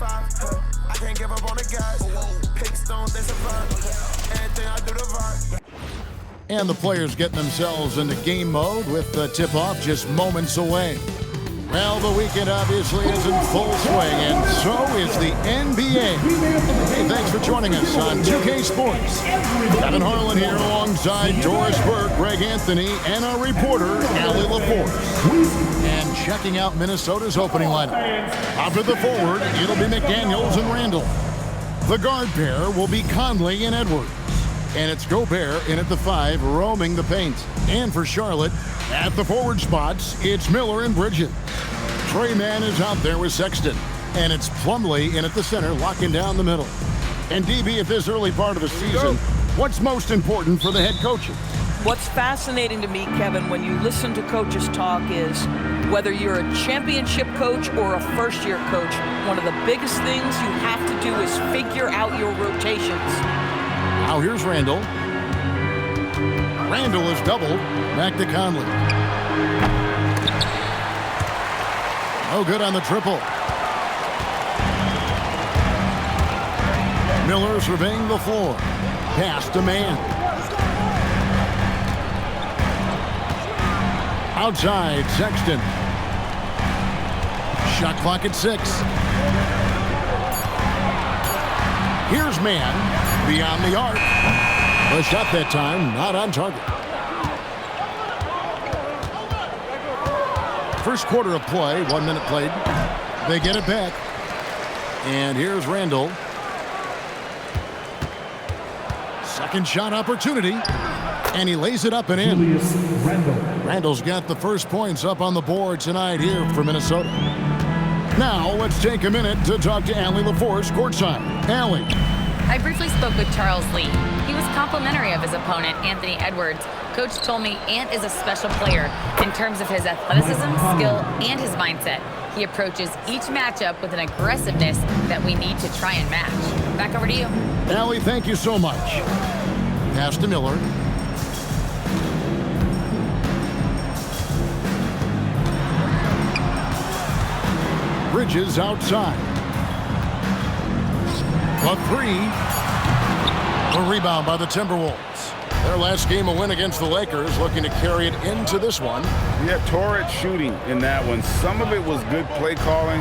5. I can't give up on the guys. Pick stones, they survive. Everything I do to vibe. And the players getting themselves into game mode with the tip-off just moments away. Well, the weekend obviously is in full swing, and so is the NBA. Hey, thanks for joining us on 2K Sports. Kevin Harlan here alongside Doris Burke, Greg Anthony, and our reporter, Allie LaForce. And checking out Minnesota's opening lineup. Up at the forward, it'll be McDaniels and Randall. The guard pair will be Conley and Edwards. And it's Gobert in at the 5, roaming the paint. And for Charlotte, at the forward spots, it's Miller and Bridges. Trey Mann is out there with Sexton. And it's Plumlee in at the center, locking down the middle. And DB, at this early part of the season, what's most important for the head coaches? What's fascinating to me, Kevin, when you listen to coaches talk is whether you're a championship coach or a first-year coach, one of the biggest things you have to do is figure out your rotations. Now here's Randall. Randall is doubled. Back to Conley. No good on the triple. Miller surveying the floor. Pass to Mann. Outside, Sexton. Shot clock at 6. Here's Mann. Beyond the arc. The shot that time, not on target. First quarter of play, 1 minute played. They get it back. And here's Randall. Second shot opportunity. And he lays it up and in. Randall's got the first points up on the board tonight here for Minnesota. Now let's take a minute to talk to Allie LaForce courtside. Allie. I briefly spoke with Charles Lee. He was complimentary of his opponent, Anthony Edwards. Coach told me Ant is a special player in terms of his athleticism, skill, and his mindset. He approaches each matchup with an aggressiveness that we need to try and match. Back over to you. Allie, thank you so much. Pass to Miller. Bridges outside. A 3. A rebound by the Timberwolves. Their last game, a win against the Lakers, looking to carry it into this one. Yeah, torrid shooting in that one. Some of it was good play calling.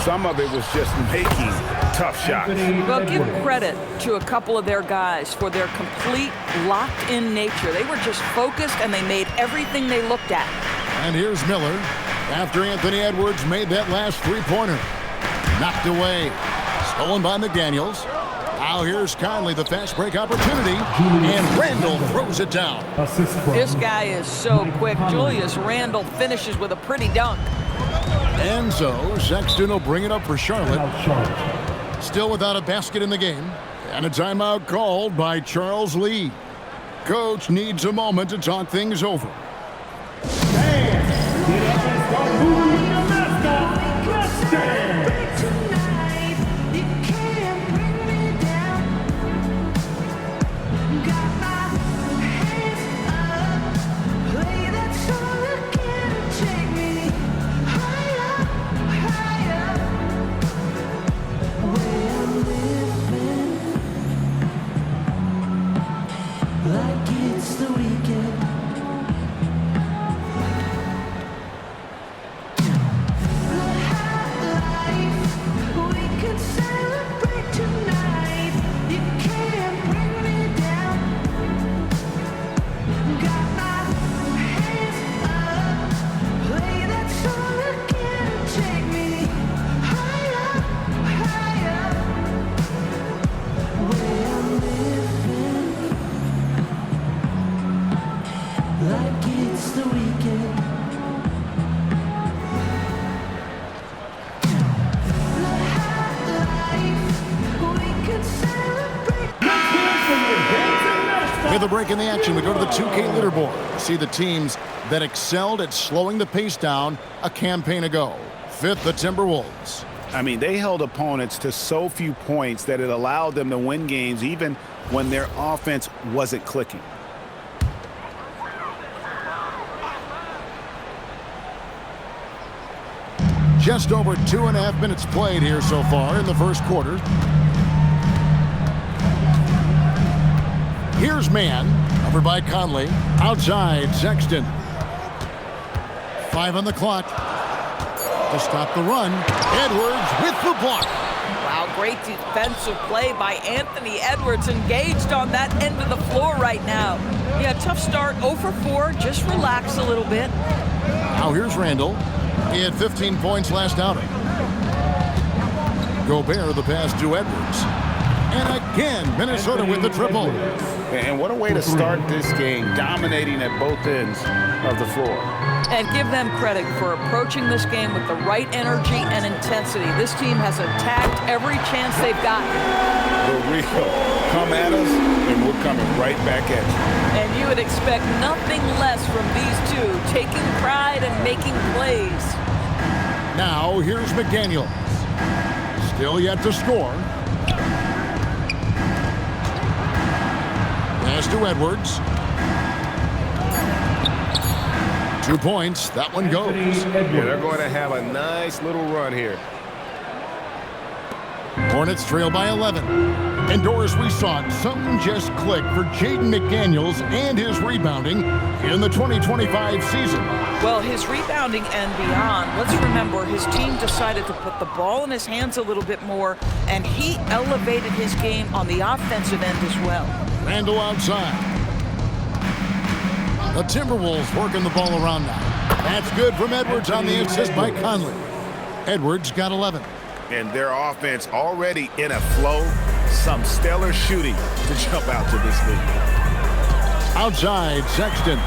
Some of it was just making tough shots. Well, give credit to a couple of their guys for their complete locked-in nature. They were just focused, and they made everything they looked at. And here's Miller after Anthony Edwards made that last three-pointer. Knocked away. Stolen by McDaniels. Now here's Conley, the fast break opportunity, and Randall throws it down. This guy is so quick. Julius Randall finishes with a pretty dunk. And so Sexton will bring it up for Charlotte. Still without a basket in the game, and a timeout called by Charles Lee. Coach needs a moment to talk things over. With a break in the action, we go to the 2K leaderboard. See the teams that excelled at slowing the pace down a campaign ago. 5th, the Timberwolves. I mean, they held opponents to so few points that it allowed them to win games even when their offense wasn't clicking. Just over 2.5 minutes played here so far in the first quarter. Here's man, over by Conley. Outside, Sexton. 5 on the clock. To stop the run, Edwards with the block. Wow, great defensive play by Anthony Edwards, engaged on that end of the floor right now. Yeah, tough start, 0 for 4. Just relax a little bit. Now here's Randall. He had 15 points last outing. Gobert the pass to Edwards. And again, Minnesota with the triple. And what a way to start this game, dominating at both ends of the floor. And give them credit for approaching this game with the right energy and intensity. This team has attacked every chance they've gotten. The real come at us, and we're coming right back at you. And you would expect nothing less from these two, taking pride and making plays. Now here's McDaniels. Still yet to score. Pass to Edwards. 2 points. That one goes. Yeah, they're going to have a nice little run here. Hornets trail by 11. And Doris, we saw it. Something just clicked for Jaden McDaniels and his rebounding in the 2025 season. Well, his rebounding and beyond, let's remember his team decided to put the ball in his hands a little bit more, and he elevated his game on the offensive end as well. Randall outside. The Timberwolves working the ball around now. That's good from Edwards on the assist by Conley. Edwards got 11. And their offense already in a flow. Some stellar shooting to jump out to this league. Outside, Sexton.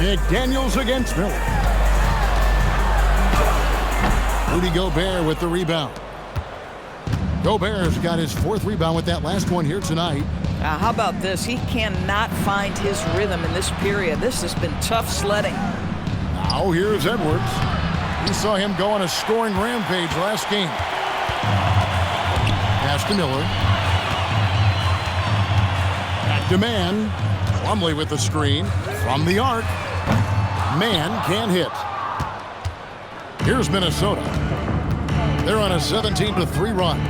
McDaniels against Miller. Rudy Gobert with the rebound. Gobert's got his 4th rebound with that last one here tonight. How about this? He cannot find his rhythm in this period. This has been tough sledding. Now here's Edwards. We saw him go on a scoring rampage last game. Pass to Miller. Back to Man. Plumlee with the screen. From the arc. Man can't hit. Here's Minnesota. They're on a 17-3 run.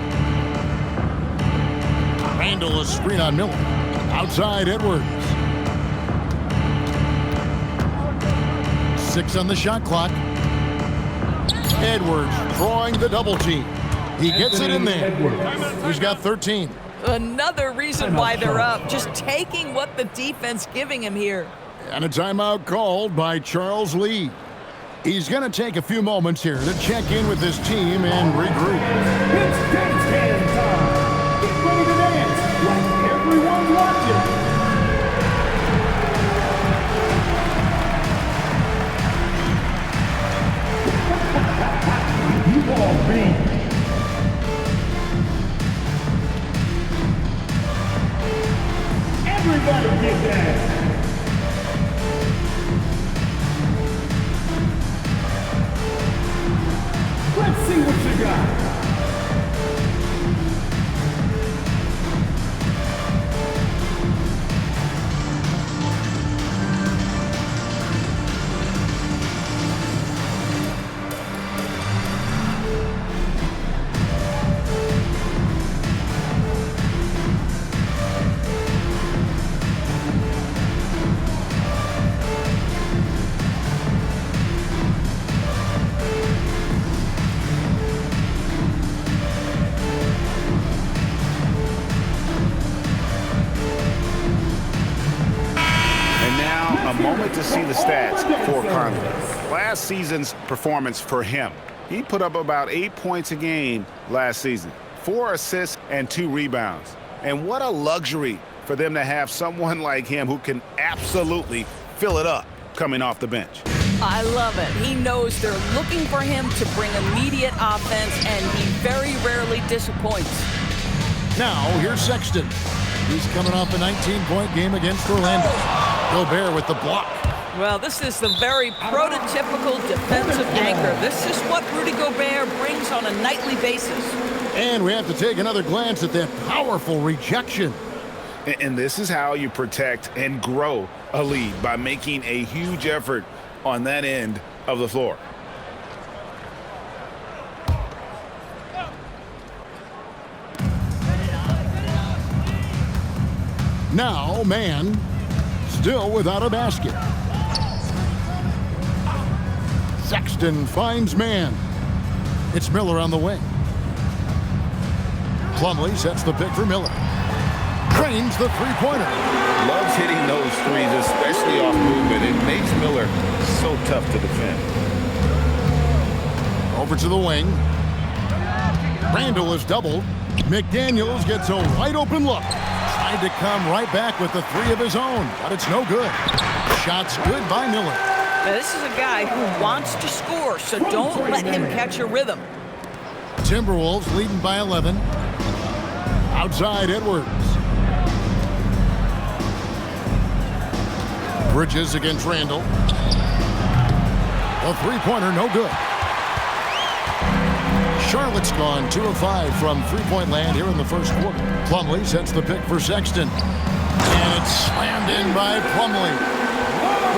Randall a screen on Miller. Outside Edwards. 6 on the shot clock. Edwards drawing the double team. He gets it in there. He's got 13. Another reason why they're up. Just taking what the defense giving him here. And a timeout called by Charles Lee. He's going to take a few moments here to check in with his team and regroup. It's dance hand time. Get ready to dance like everyone watching. You all beat. Everybody get that. Let's see what you got. To see the stats for Conley. Last season's performance for him. He put up about 8 points a game last season, 4 assists and 2 rebounds. And what a luxury for them to have someone like him who can absolutely fill it up coming off the bench. I love it. He knows they're looking for him to bring immediate offense, and he very rarely disappoints. Now, here's Sexton. He's coming off a 19-point game against Orlando. Gobert with the block. Well, this is the very prototypical defensive anchor. This is what Rudy Gobert brings on a nightly basis. And we have to take another glance at that powerful rejection. And this is how you protect and grow a lead, by making a huge effort on that end of the floor. Now, man, still without a basket. Sexton finds man. It's Miller on the wing. Plumlee sets the pick for Miller. Drains the three-pointer. Loves hitting those threes, especially off movement. It makes Miller so tough to defend. Over to the wing. Randall is doubled. McDaniels gets a wide-open look. Tried to come right back with the three of his own, but it's no good. Shot's good by Miller. Now, this is a guy who wants to score, so don't let him catch a rhythm. Timberwolves leading by 11. Outside Edwards. Bridges against Randall. A three-pointer, no good. Charlotte's gone 2 of 5 from three-point land here in the first quarter. Plumlee sets the pick for Sexton. And it's slammed in by Plumlee.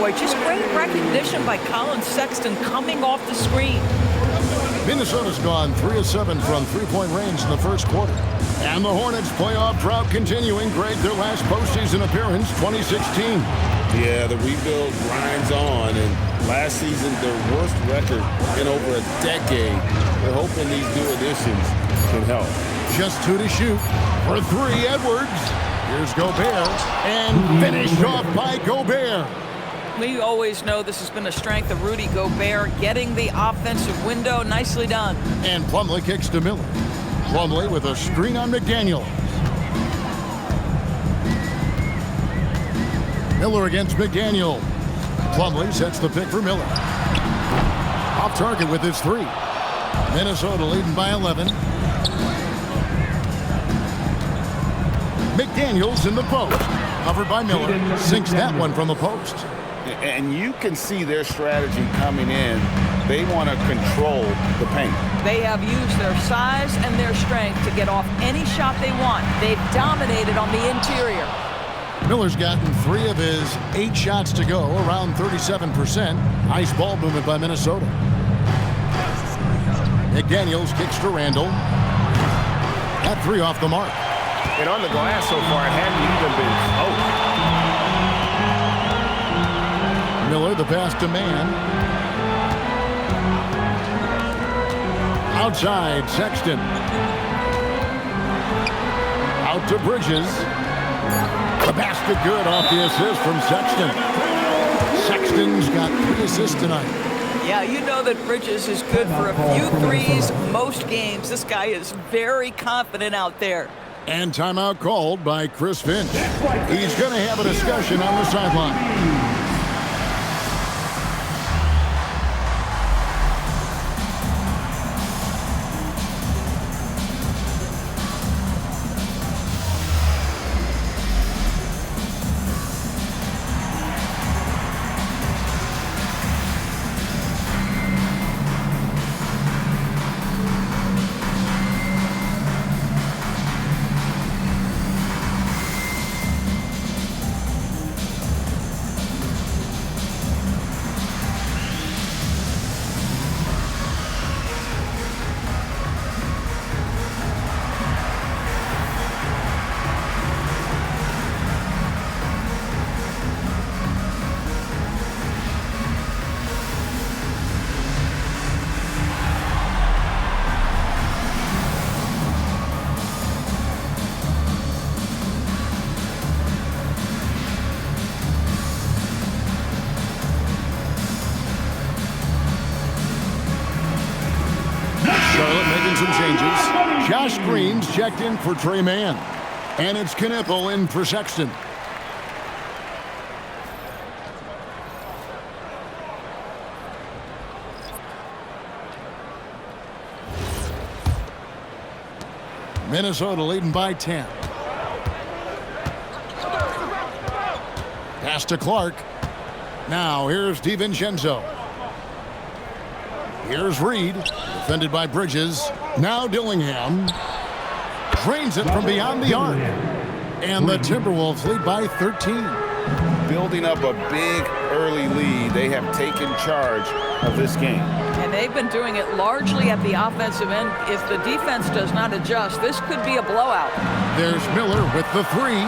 Boy, just great recognition by Colin Sexton coming off the screen. Minnesota's gone 3 of 7 from three-point range in the first quarter. And the Hornets playoff drought continuing. Greg, their last postseason appearance, 2016. Yeah, the rebuild grinds on, and last season their worst record in over a decade. We're hoping these new additions can help. Just 2 to shoot. For 3, Edwards. Here's Gobert. And finished off by Gobert. We always know this has been a strength of Rudy Gobert, getting the offensive window. Nicely done. And Plumlee kicks to Miller. Plumlee with a screen on McDaniel. Miller against McDaniel. Plumlee sets the pick for Miller. Off target with his 3. Minnesota leading by 11. McDaniels in the post. Covered by Miller. Sinks that one from the post. And you can see their strategy coming in. They want to control the paint. They have used their size and their strength to get off any shot they want. They've dominated on the interior. Miller's gotten 3 of his 8 shots to go, around 37%. Nice ball movement by Minnesota. McDaniels kicks to Randall. That 3 off the mark. And on the glass so far, it hadn't even been close. Miller, the pass to man. Outside, Sexton. Out to Bridges. The basket good off the assist from Sexton. Sexton's got 3 assists tonight. Yeah, you know that Bridges is good for a few threes most games. This guy is very confident out there. And timeout called by Chris Finch. He's going to have a discussion on the sideline. Changes. Josh Green's checked in for Trey Mann. And it's Knipple in for Sexton. Minnesota leading by 10. Pass to Clark. Now here's DiVincenzo. Here's Reed, defended by Bridges. Now Dillingham drains it from beyond the arc. And the Timberwolves lead by 13. building up a big early lead. They have taken charge of this game. And they've been doing it largely at the offensive end. If the defense does not adjust, this could be a blowout. There's Miller with the three.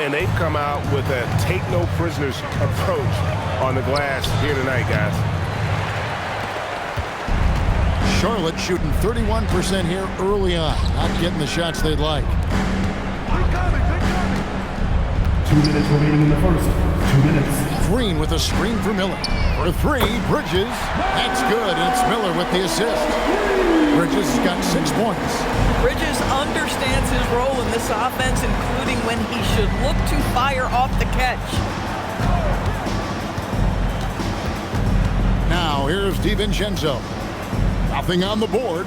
And they've come out with a take-no-prisoners approach on the glass here tonight, guys. Charlotte shooting 31% here early on. Not getting the shots they'd like. 2 minutes remaining in the first. 2 minutes. Green with a screen for Miller. For three, Bridges. That's good. It's Miller with the assist. Bridges has got 6 points. Bridges understands his role in this offense, including when he should look to fire off the catch. Now here's DiVincenzo. Nothing on the board.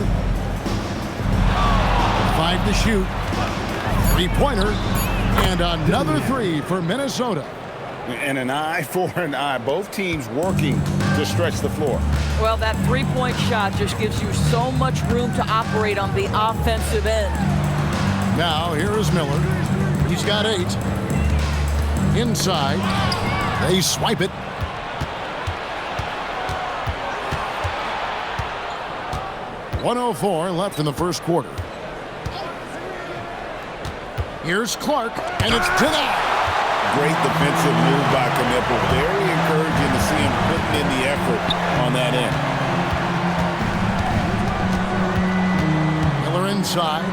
5 to shoot. Three-pointer. And another three for Minnesota. And an eye for an eye. Both teams working to stretch the floor. Well, that three-point shot just gives you so much room to operate on the offensive end. Now here is Miller. He's got 8. Inside. They swipe it. .104 left in the first quarter. Here's Clark, and it's denied. Great defensive move by Knipple. Very encouraging to see him putting in the effort on that end. Miller inside.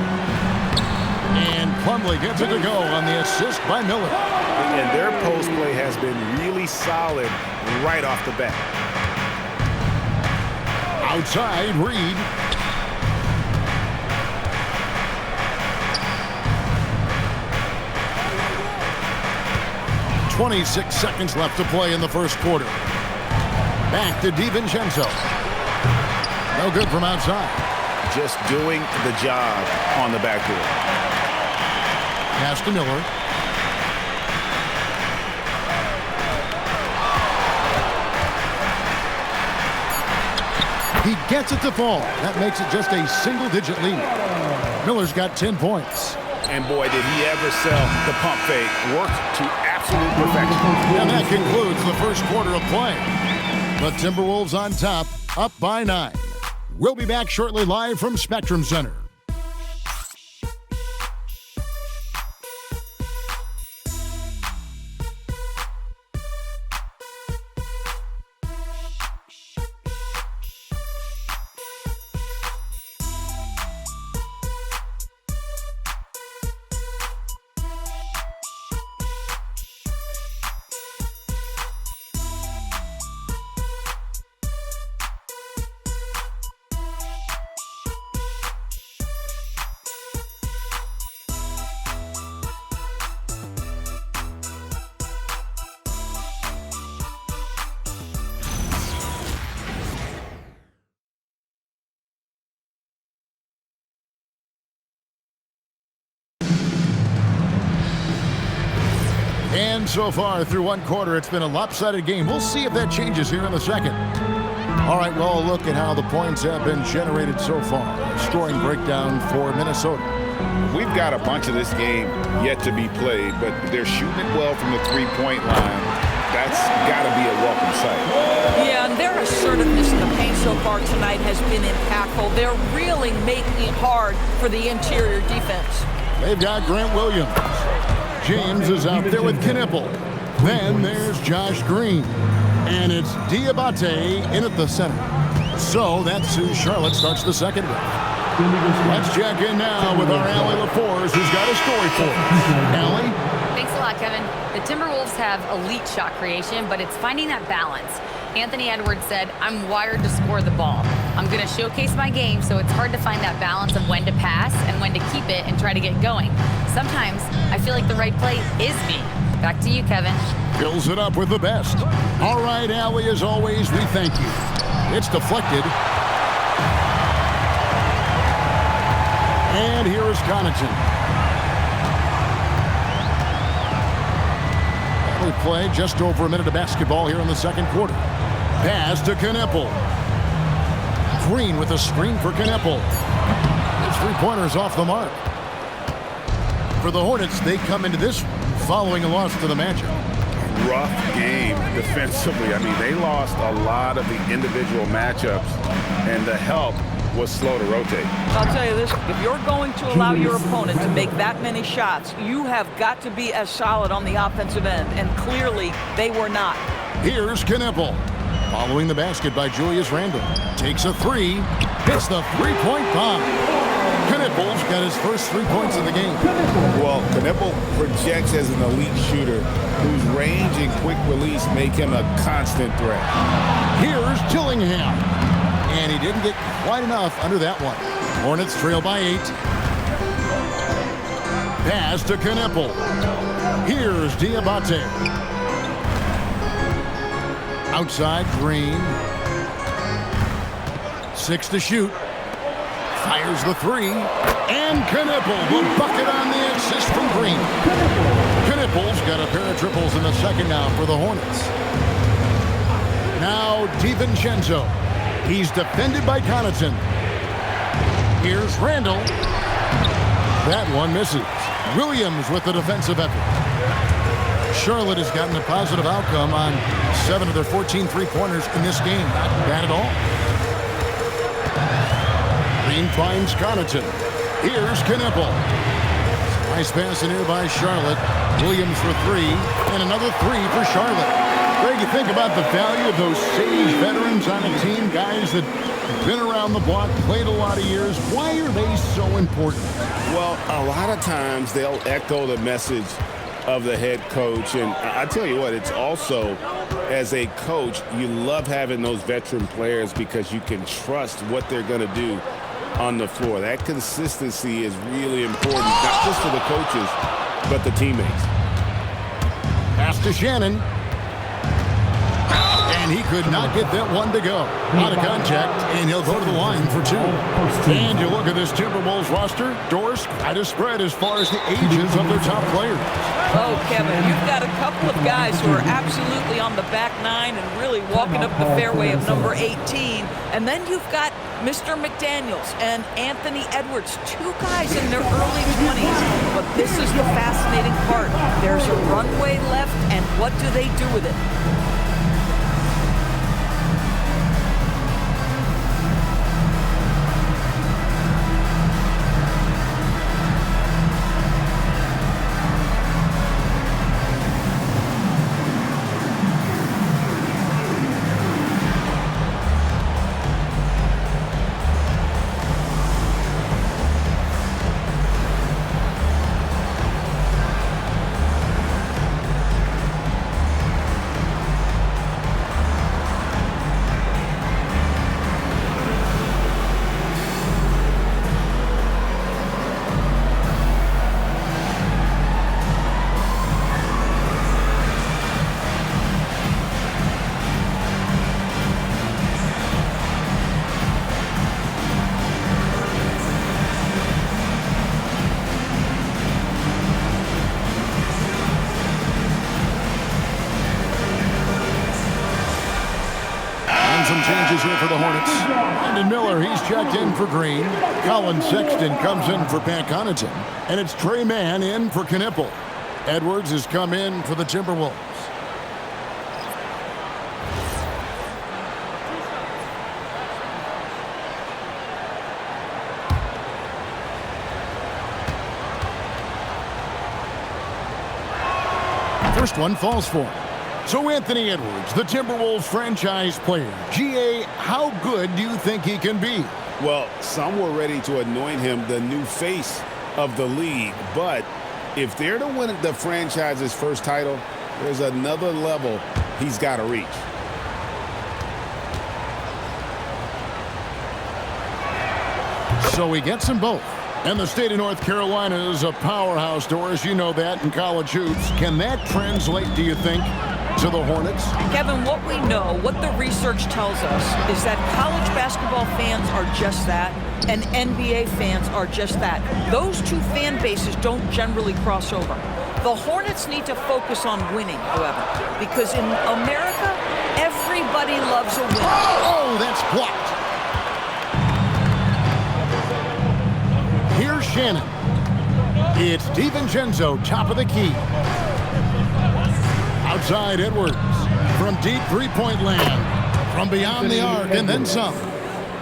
And Plumlee gets it to go on the assist by Miller. And their post play has been really solid right off the bat. Outside, Reed. 26 seconds left to play in the first quarter. Back to DiVincenzo. No good from outside. Just doing the job on the backdoor. Pass to Miller. He gets it to fall. That makes it just a single-digit lead. Miller's got 10 points. And boy, did he ever sell the pump fake. Worked to absolute perfection. And that concludes the first quarter of play. The Timberwolves on top, up by 9. We'll be back shortly live from Spectrum Center. And so far through one quarter, it's been a lopsided game. We'll see if that changes here in the second. All right, well, look at how the points have been generated so far. Scoring breakdown for Minnesota. We've got a bunch of this game yet to be played, but they're shooting it well from the three-point line. That's got to be a welcome sight. Yeah, and their assertiveness in the paint so far tonight has been impactful. They're really making it hard for the interior defense. They've got Grant Williams. James is out there with Knipple. Then there's Josh Green. And it's Diabate in at the center. So that's who Charlotte starts the second with. Let's check in now with our Allie LaForce, who's got a story for us. Allie? Thanks a lot, Kevin. The Timberwolves have elite shot creation, but it's finding that balance. Anthony Edwards said, "I'm wired to score the ball. I'm going to showcase my game, so it's hard to find that balance of when to pass and when to keep it and try to get going. Sometimes I feel like the right play is me." Back to you, Kevin. Fills it up with the best. All right, Allie, as always, we thank you. It's deflected. And here is Connaughton. We play just over a minute of basketball here in the second quarter. Pass to Knipple. Green with a screen for Knipple. His three-pointers off the mark. For the Hornets, they come into this following a loss to the Magic. rough game defensively. I mean, they lost a lot of the individual matchups, and the help was slow to rotate. I'll tell you this, if you're going to allow your opponent to make that many shots, you have got to be as solid on the offensive end, and clearly they were not. Here's Knipple. Following the basket by Julius Randle. Takes a three. Hits the three-point bomb. Knipple's got his first 3 points of the game. Well, Knipple projects as an elite shooter whose range and quick release make him a constant threat. Here's Dillingham. And he didn't get quite enough under that one. Hornets trail by 8. Pass to Knipple. Here's Diabate. Outside, Green. 6 to shoot. Fires the three. And Knipple, the bucket on the assist from Green. Knipple's got a pair of triples in the second now for the Hornets. Now DiVincenzo. He's defended by Connaughton. Here's Randle. That one misses. Williams with the defensive effort. Charlotte has gotten a positive outcome on 7 of their 14 three-pointers in this game. Not bad at all. Green finds Connaughton. Here's Knipple. Nice pass in here by Charlotte. Williams for 3, and another 3 for Charlotte. Greg, you think about the value of those sage veterans on a team, guys that have been around the block, played a lot of years. Why are they so important? Well, a lot of times they'll echo the message of the head coach, and I tell you what, it's also, as a coach, you love having those veteran players because you can trust what they're going to do on the floor. That consistency is really important, not just for the coaches, but the teammates. Pass to Shannon. And he could not get that one to go. Out of contact, and he'll go to the line for 2. And you look at this Timberwolves roster, Doris, quite a spread as far as the ages of their top players. Oh, Kevin, you've got a couple of guys who are absolutely on the back 9 and really walking up the fairway of number 18. And then you've got Mr. McDaniels and Anthony Edwards, 2 guys in their early 20s. But this is the fascinating part. There's a runway left, and what do they do with it? Some changes here for the Hornets. Brandon Miller, he's checked in for Green. Colin Sexton comes in for Pat Connaughton. And it's Trey Mann in for Knipple. Edwards has come in for the Timberwolves. First one falls for him. So Anthony Edwards, the Timberwolves franchise player. GA, how good do you think he can be? Well, some were ready to anoint him the new face of the league, but if they're to win the franchise's first title, there's another level he's got to reach. So he gets them both. And the state of North Carolina is a powerhouse, Doris. You know that in college hoops. Can that translate, do you think, to the Hornets? Kevin, what we know, what the research tells us, is that college basketball fans are just that, and NBA fans are just that. Those two fan bases don't generally cross over. The Hornets need to focus on winning, however, because in America, everybody loves a win. Oh, that's blocked. Here's Shannon. It's DiVincenzo, top of the key. Outside Edwards. From deep three-point land. From beyond the arc and then some.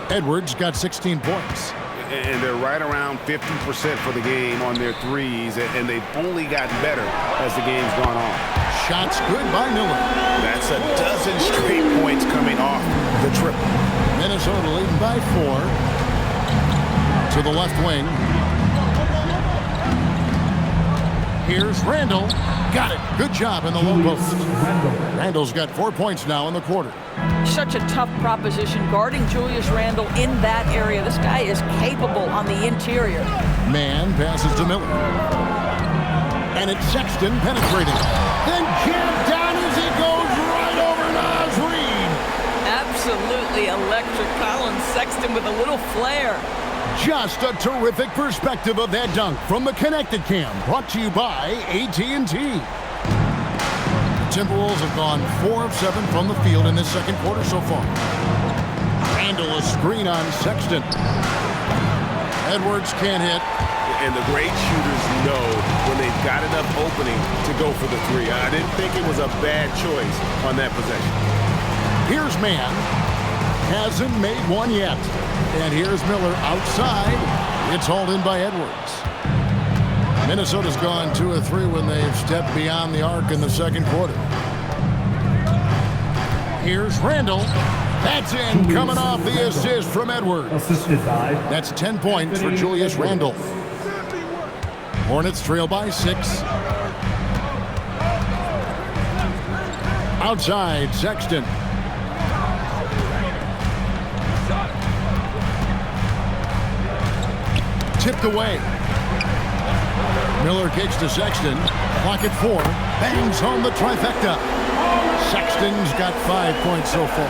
Edwards got 16 points. And they're right around 50% for the game on their threes, and they've only gotten better as the game's gone on. Shots good by Miller. That's a dozen straight points coming off the triple. Minnesota leading by 4. To the left wing. Here's Randall. Got it. Good job in the low post. Randall's got 4 points now in the quarter. Such a tough proposition guarding Julius Randle in that area. This guy is capable on the interior. Man passes to Miller. And it's Sexton penetrating. Then jammed down as he goes right over Naz Reid. Absolutely electric. Colin Sexton with a little flair. Just a terrific perspective of that dunk from the Connected Cam, brought to you by AT&T. Timberwolves have gone 4 of 7 from the field in this second quarter so far. Randall a screen on Sexton. Edwards can't hit. And the great shooters know when they've got enough opening to go for the three. I didn't think it was a bad choice on that possession. Here's Mann. Hasn't made one yet. And here's Miller outside. It's hauled in by Edwards. Minnesota's gone 2 of 3 when they've stepped beyond the arc in the second quarter. Here's Randall. That's in, coming off the assist from Edwards. That's 10 points for Julius Randle. Hornets trail by 6. Outside, Sexton. Tipped away. Miller kicks to Sexton. Clock at 4. Bangs home the trifecta. Sexton's got 5 points so far.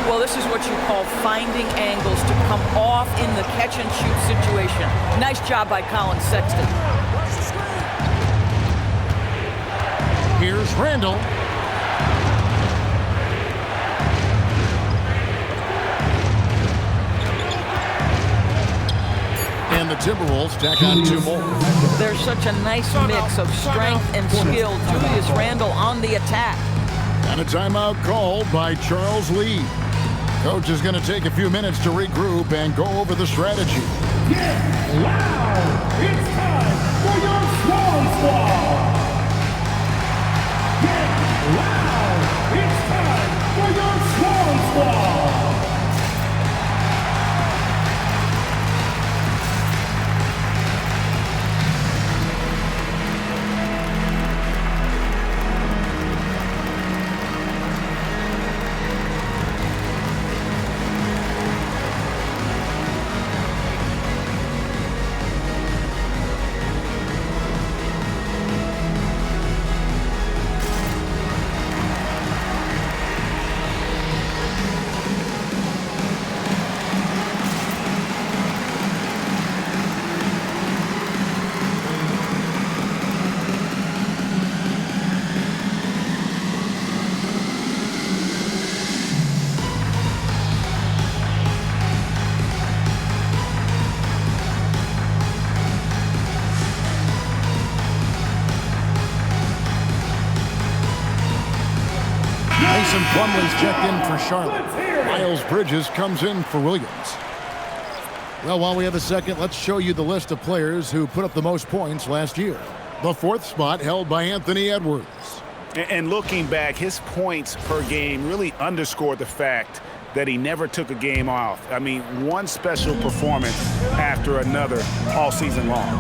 Well, this is what you call finding angles to come off in the catch-and-shoot situation. Nice job by Colin Sexton. Here's Randall. And the Timberwolves tack on 2 more. There's such a nice mix of strength and skill. Julius Randle on the attack. And a timeout called by Charles Lee. Coach is going to take a few minutes to regroup and go over the strategy. Get loud! It's time for your Swan Squad! Get loud! It's time for your Swan Squad! Mason Plumlee's checked in for Charlotte. Miles Bridges comes in for Williams. Well, while we have a second, let's show you the list of players who put up the most points last year. The 4th spot held by Anthony Edwards. And looking back, his points per game really underscored the fact that he never took a game off. I mean, one special performance after another all season long.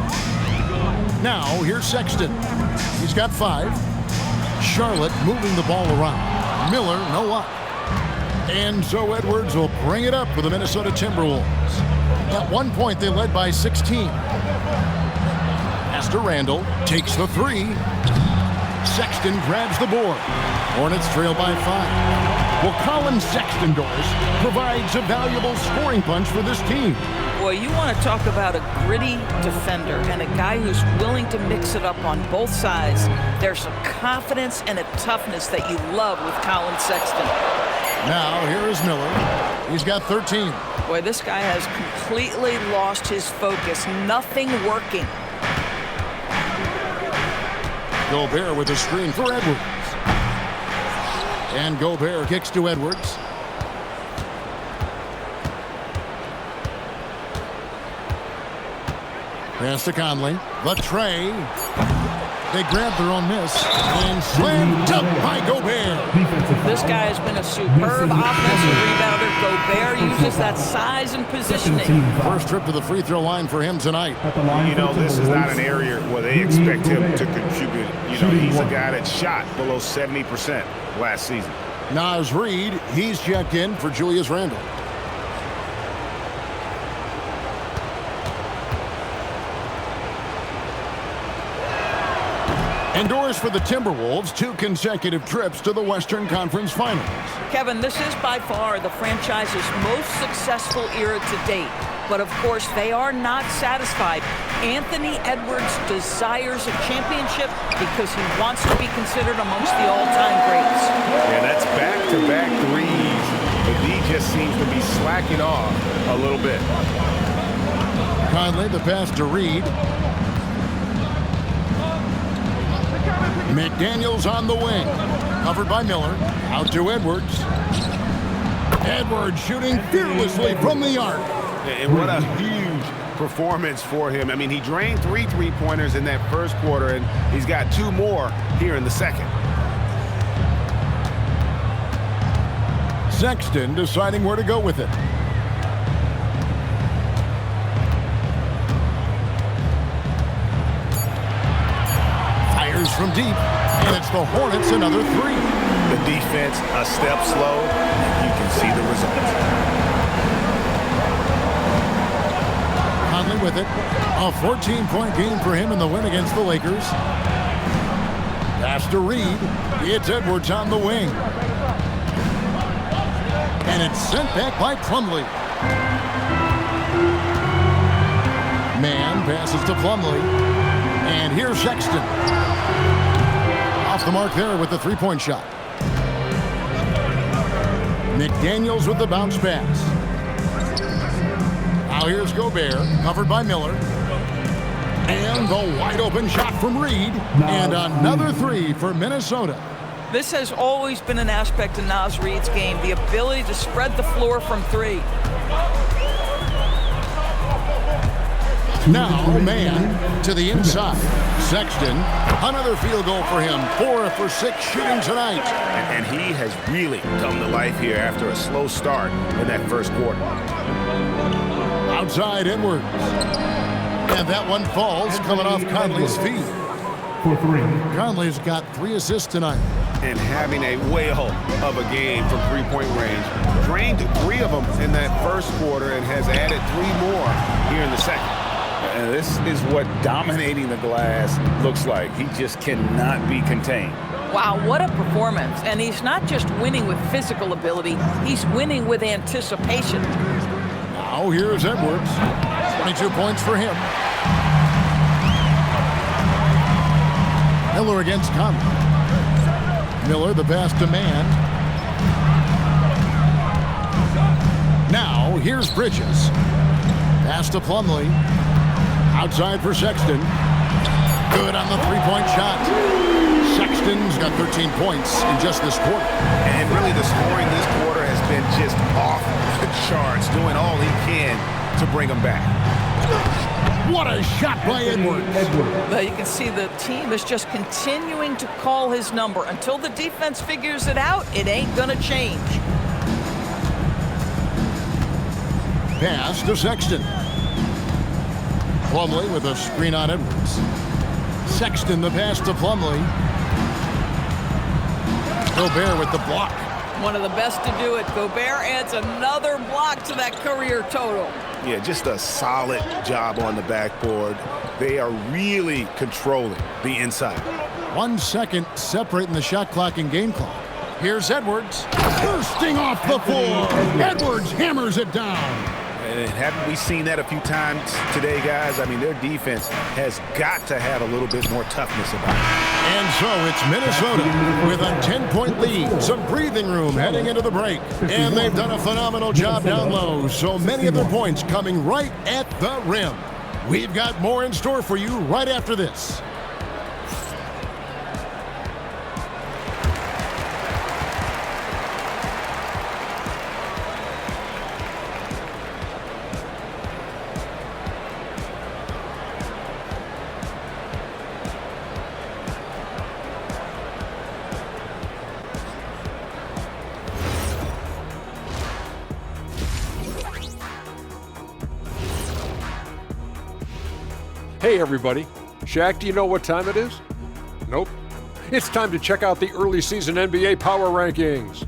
Now, here's Sexton. He's got 5. Charlotte moving the ball around. Miller, no luck. And so Edwards will bring it up for the Minnesota Timberwolves. At one point, they led by 16. Pass to Randall, takes the 3. Sexton grabs the board. Hornets trail by 5. Well, Colin Sexton, Doris, provides a valuable scoring punch for this team. Boy, you want to talk about a gritty defender and a guy who's willing to mix it up on both sides. There's some confidence and a toughness that you love with Colin Sexton. Now, here is Miller. He's got 13. Boy, this guy has completely lost his focus. Nothing working. Gobert with a screen for Edwards. And Gobert kicks to Edwards. Pass to Conley. The tray. They grab their own miss. And slammed up by Gobert. This guy has been a superb offensive rebounder. Gobert uses that size and positioning. First trip to the free throw line for him tonight. You know, this is not an area where they expect him to contribute. You know, he's a guy that shot below 70% last season. Naz Reid, he's checked in for Julius Randle. Endorsed for the Timberwolves, 2 consecutive trips to the Western Conference Finals. Kevin, this is by far the franchise's most successful era to date. But of course, they are not satisfied. Anthony Edwards desires a championship because he wants to be considered amongst the all-time greats. Yeah, that's back-to-back threes. But he just seems to be slacking off a little bit. Conley, the pass to Reid. McDaniels on the wing. Covered by Miller. Out to Edwards. Edwards shooting fearlessly from the arc. And what a huge performance for him. I mean, he drained 3 three-pointers in that first quarter, and he's got 2 more here in the second. Sexton deciding where to go with it. Fires from deep, and it's the Hornets another 3. The defense a step slow, and you can see the results. Conley with it. A 14-point game for him in the win against the Lakers. Pass to Reid. It's Edwards on the wing. And it's sent back by Plumlee. Man passes to Plumlee. And here's Sexton. Off the mark there with the 3-point shot. McDaniels with the bounce pass. Now here's Gobert, covered by Miller. And the wide-open shot from Reid. And another 3 for Minnesota. This has always been an aspect of Naz Reid's game, the ability to spread the floor from 3. Now, man to the inside. Sexton, another field goal for him. 4 for 6 shooting tonight. And he has really come to life here after a slow start in that first quarter. Outside Edwards. And that one falls coming off Conley's feet. For 3. Conley's got 3 assists tonight. And having a whale of a game from three-point range. Drained 3 of them in that first quarter and has added 3 more here in the second. And this is what dominating the glass looks like. He just cannot be contained. Wow, what a performance. And he's not just winning with physical ability, he's winning with anticipation. Now here's Edwards. 22 points for him. Miller against Conley. Miller, the pass to man. Now here's Bridges. Pass to Plumlee. Outside for Sexton. Good on the 3-point shot. Sexton's got 13 points in just this quarter. And really the scoring this quarter has been just off the charts, doing all he can to bring them back. What a shot by Edwards. But you can see the team is just continuing to call his number. Until the defense figures it out, it ain't gonna change. Pass to Sexton. Plumlee with a screen on Edwards. Sexton the pass to Plumlee. Gobert with the block. One of the best to do it. Gobert adds another block to that career total. Yeah, just a solid job on the backboard. They are really controlling the inside. 1 second separating the shot clock and game clock. Here's Edwards. Bursting off the floor. Edwards hammers it down. And haven't we seen that a few times today, guys? I mean, their defense has got to have a little bit more toughness about it. And so it's Minnesota with a 10-point lead. Some breathing room heading into the break. And they've done a phenomenal job down low. So many of their points coming right at the rim. We've got more in store for you right after this. Hey everybody, Shaq, do you know what time it is? Nope. It's time to check out the early season NBA Power Rankings.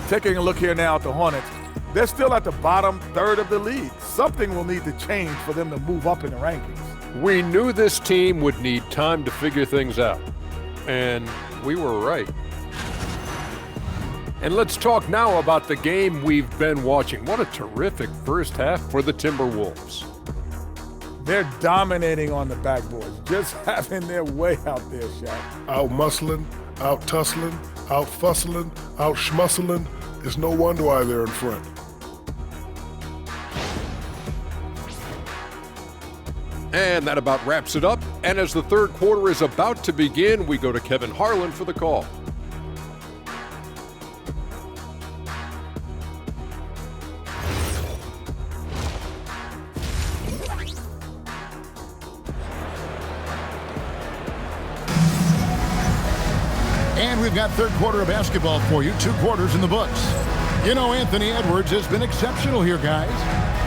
Taking a look here now at the Hornets, they're still at the bottom third of the league. Something will need to change for them to move up in the rankings. We knew this team would need time to figure things out, and we were right. And let's talk now about the game we've been watching. What a terrific first half for the Timberwolves. They're dominating on the backboards, just having their way out there, Shaq. Out muscling, out tussling, out fussling, out schmuscling. It's no wonder why they're in front. And that about wraps it up. And as the third quarter is about to begin, we go to Kevin Harlan for the call. And we've got third quarter of basketball for you. 2 quarters in the books. You know, Anthony Edwards has been exceptional here, guys.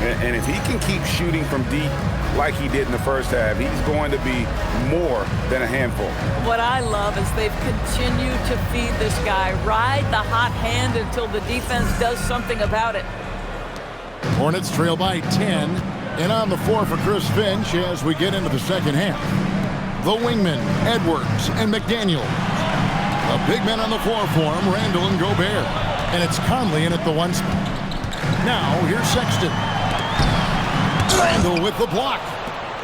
And if he can keep shooting from deep like he did in the first half, he's going to be more than a handful. What I love is they've continued to feed this guy, ride the hot hand until the defense does something about it. Hornets trail by 10. And on the floor for Chris Finch as we get into the second half. The wingmen, Edwards and McDaniel. The big men on the floor for him, Randall and Gobert. And it's Conley in at the 1 spot. Now, here's Sexton. Randall with the block.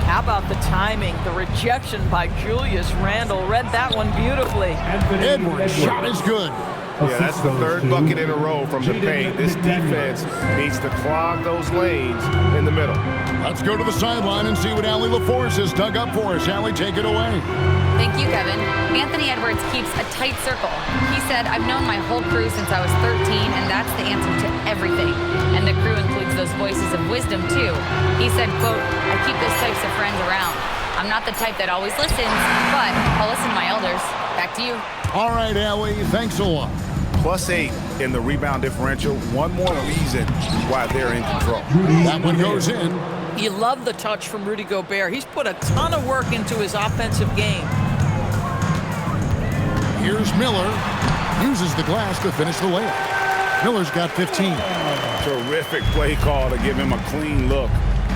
How about the timing? The rejection by Julius Randle. Read that one beautifully. Edwards' shot is good. Yeah, that's the third bucket in a row from the paint. This defense needs to clog those lanes in the middle. Let's go to the sideline and see what Allie LaForce has dug up for us. Allie, take it away. Thank you, Kevin. Anthony Edwards keeps a tight circle. He said, I've known my whole crew since I was 13, and that's the answer to everything. And the crew includes those voices of wisdom, too. He said, quote, I keep those types of friends around. I'm not the type that always listens, but I'll listen to my elders. Back to you. All right, Allie, thanks a lot. +8 in the rebound differential. One more reason why they're in control. That one goes in. You love the touch from Rudy Gobert. He's put a ton of work into his offensive game. Here's Miller. Uses the glass to finish the layup. Miller's got 15. Terrific play call to give him a clean look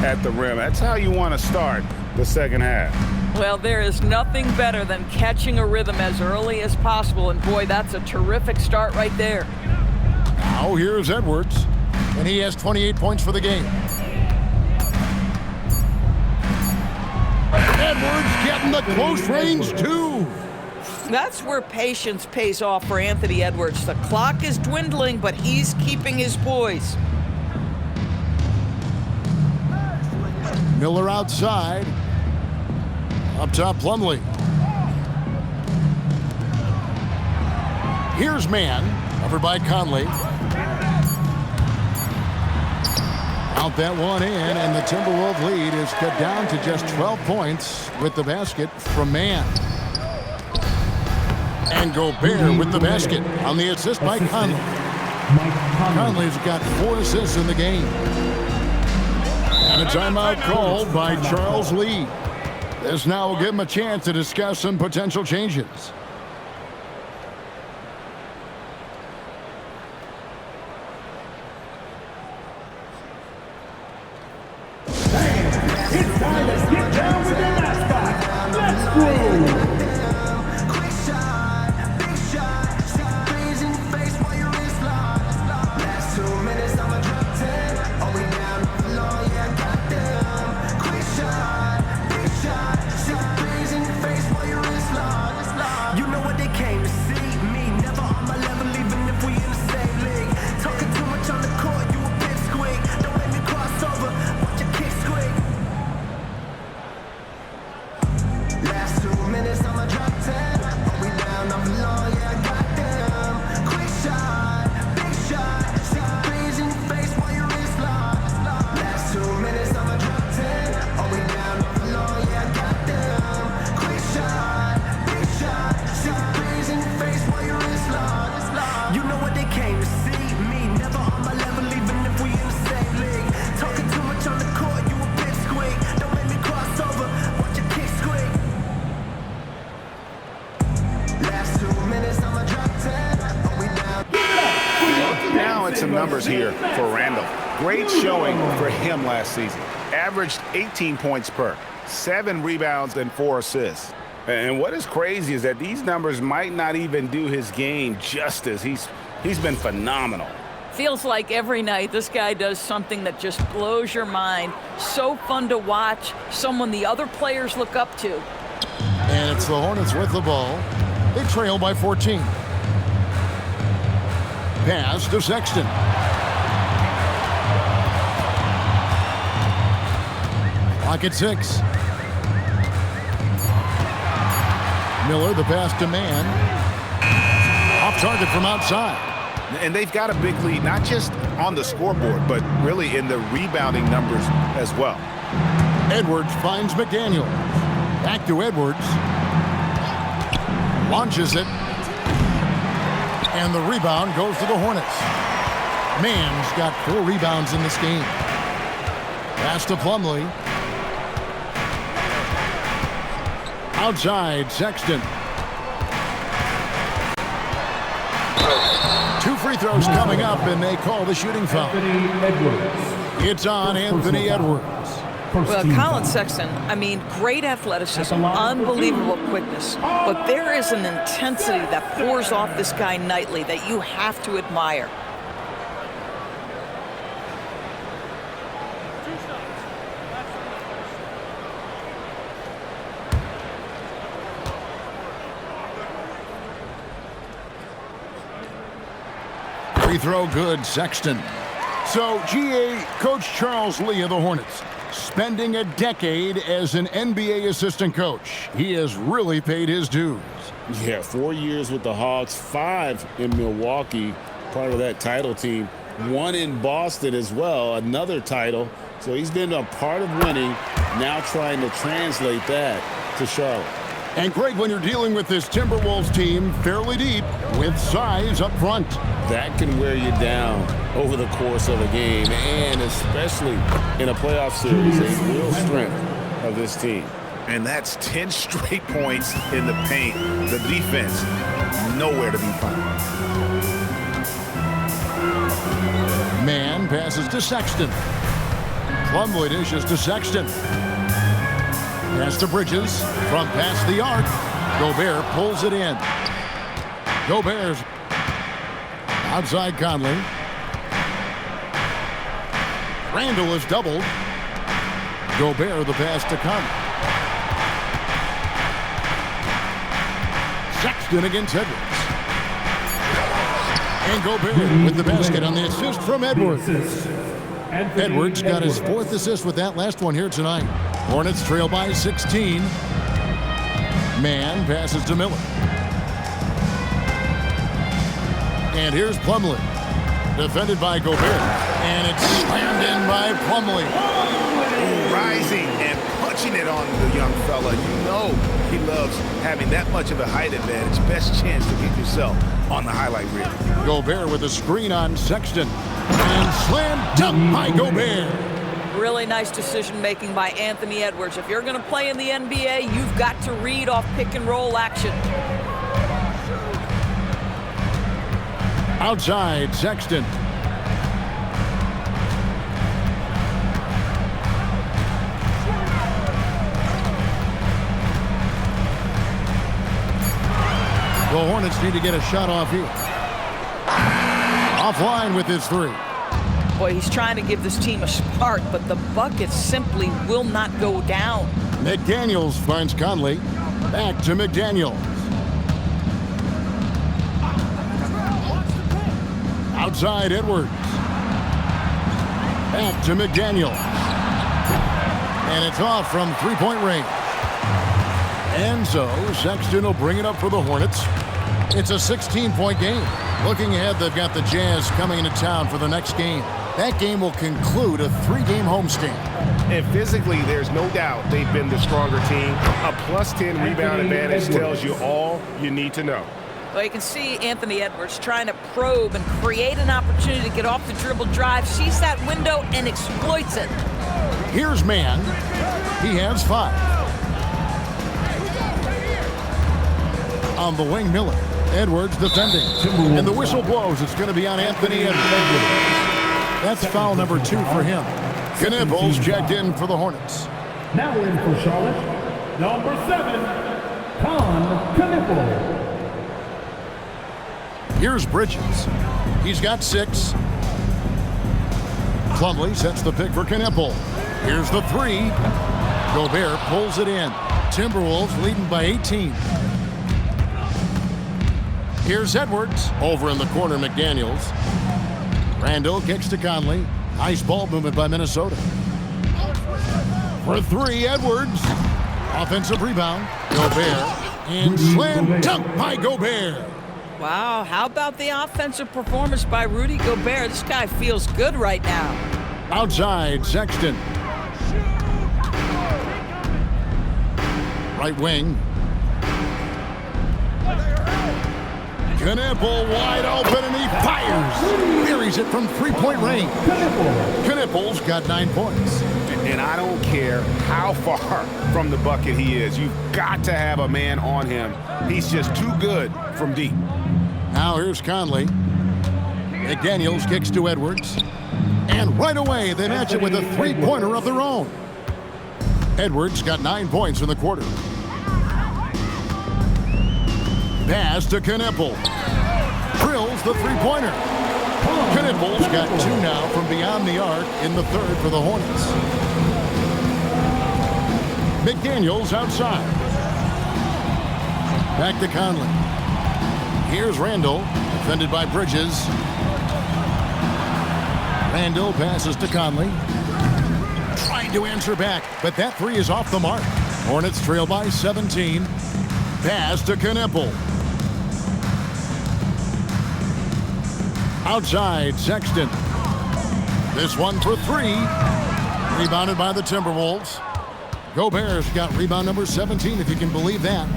at the rim. That's how you want to start the second half. Well, there is nothing better than catching a rhythm as early as possible, and boy, that's a terrific start right there. Now here's Edwards, and he has 28 points for the game. Edwards getting the close range, too. That's where patience pays off for Anthony Edwards. The clock is dwindling, but he's keeping his poise. Miller outside. Up top, Plumlee. Here's Mann, covered by Conley. Out that one in, and the Timberwolves lead is cut down to just 12 points with the basket from Mann. And Gobert with the basket on the assist by Conley. Conley's got 4 assists in the game. And a timeout called by Charles Lee. This now will give him a chance to discuss some potential changes. It's time to get down with the mascot. Let's groove. numbers here for Randall. Great showing for him last season. Averaged 18 points per, 7 rebounds and 4 assists. And what is crazy is that these numbers might not even do his game justice. He's been phenomenal. Feels like every night this guy does something that just blows your mind. So fun to watch, someone the other players look up to. And it's the Hornets with the ball. They trail by 14. Pass to Sexton. Clock at 6. Miller, the pass to Mann. Off target from outside. And they've got a big lead, not just on the scoreboard, but really in the rebounding numbers as well. Edwards finds McDaniel. Back to Edwards. Launches it. And the rebound goes to the Hornets. Mann's got 4 rebounds in this game. Pass to Plumlee. Outside, Sexton. 2 free throws coming up, and they call the shooting foul. It's on Anthony Edwards. Well, Colin Sexton, I mean, great athleticism, unbelievable quickness, but there is an intensity that pours off this guy nightly that you have to admire. Free throw good, Sexton. So, GA, Coach Charles Lee of the Hornets, spending a decade as an NBA assistant coach. He has really paid his dues. Yeah, 4 years with the Hawks, 5 in Milwaukee, part of that title team. 1 in Boston as well, another title. So he's been a part of winning, now trying to translate that to Charlotte. And Greg, when you're dealing with this Timberwolves team fairly deep with size up front, that can wear you down over the course of a game, and especially in a playoff series, a real strength of this team. And that's 10 straight points in the paint. The defense, nowhere to be found. Mann passes to Sexton. Plumlee dishes to Sexton. Pass to Bridges from past the arc. Gobert pulls it in. Gobert's outside Conley. Randall is doubled. Gobert the pass to Conley. Sexton against Edwards. And Gobert with the basket on the assist from Edwards. Edwards got his 4th assist with that last one here tonight. Hornets trail by 16. Mann passes to Miller. And here's Plumlee. Defended by Gobert. And it's slammed in by Plumlee. Rising and punching it on the young fella. You know he loves having that much of a height advantage. Best chance to get yourself on the highlight reel. Gobert with a screen on Sexton. And slammed dunk by Gobert. Really nice decision-making by Anthony Edwards. If you're going to play in the NBA, you've got to read off pick-and-roll action. Outside, Sexton. The Hornets need to get a shot off here. Offline with his 3. Boy, he's trying to give this team a spark, but the bucket simply will not go down. McDaniels finds Conley. Back to McDaniels. Outside Edwards. Back to McDaniels. And it's off from 3-point range. And so Sexton will bring it up for the Hornets. It's a 16-point game. Looking ahead, they've got the Jazz coming into town for the next game. That game will conclude a 3-game homestand. And physically, there's no doubt they've been the stronger team. A +10 rebound advantage tells you all you need to know. Well, you can see Anthony Edwards trying to probe and create an opportunity to get off the dribble drive, sees that window and exploits it. Here's Mann. He has 5. On the wing, Miller. Edwards defending. And the whistle blows. It's going to be on Anthony Edwards. That's foul number 2 for him. Knipples checked in for the Hornets. Now in for Charlotte, number 7, Knipples. Here's Bridges. He's got 6. Plumlee sets the pick for Knippel. Here's the 3. Gobert pulls it in. Timberwolves leading by 18. Here's Edwards. Over in the corner, McDaniels. Randall kicks to Conley. Nice ball movement by Minnesota. For 3, Edwards. Offensive rebound. Gobert. And slam dunk by Gobert. Wow, how about the offensive performance by Rudy Gobert? This guy feels good right now. Outside, Sexton. Right wing. Knippel wide open and he fires. Buries it from 3-point range. Knippel's got 9 points. And I don't care how far from the bucket he is. You've got to have a man on him. He's just too good from deep. Now here's Conley. McDaniels kicks to Edwards. And right away, they match it with a 3-pointer of their own. Edwards got 9 points in the quarter. Pass to Knippel. Drills the 3-pointer. Knippel's got 2 now from beyond the arc in the 3rd for the Hornets. McDaniels outside. Back to Conley. Here's Randall, defended by Bridges. Randall passes to Conley. Trying to answer back, but that 3 is off the mark. Hornets trail by 17. Pass to Knippel. Outside, Sexton. This one for 3. Rebounded by the Timberwolves. Gobert's got rebound number 17, if you can believe that.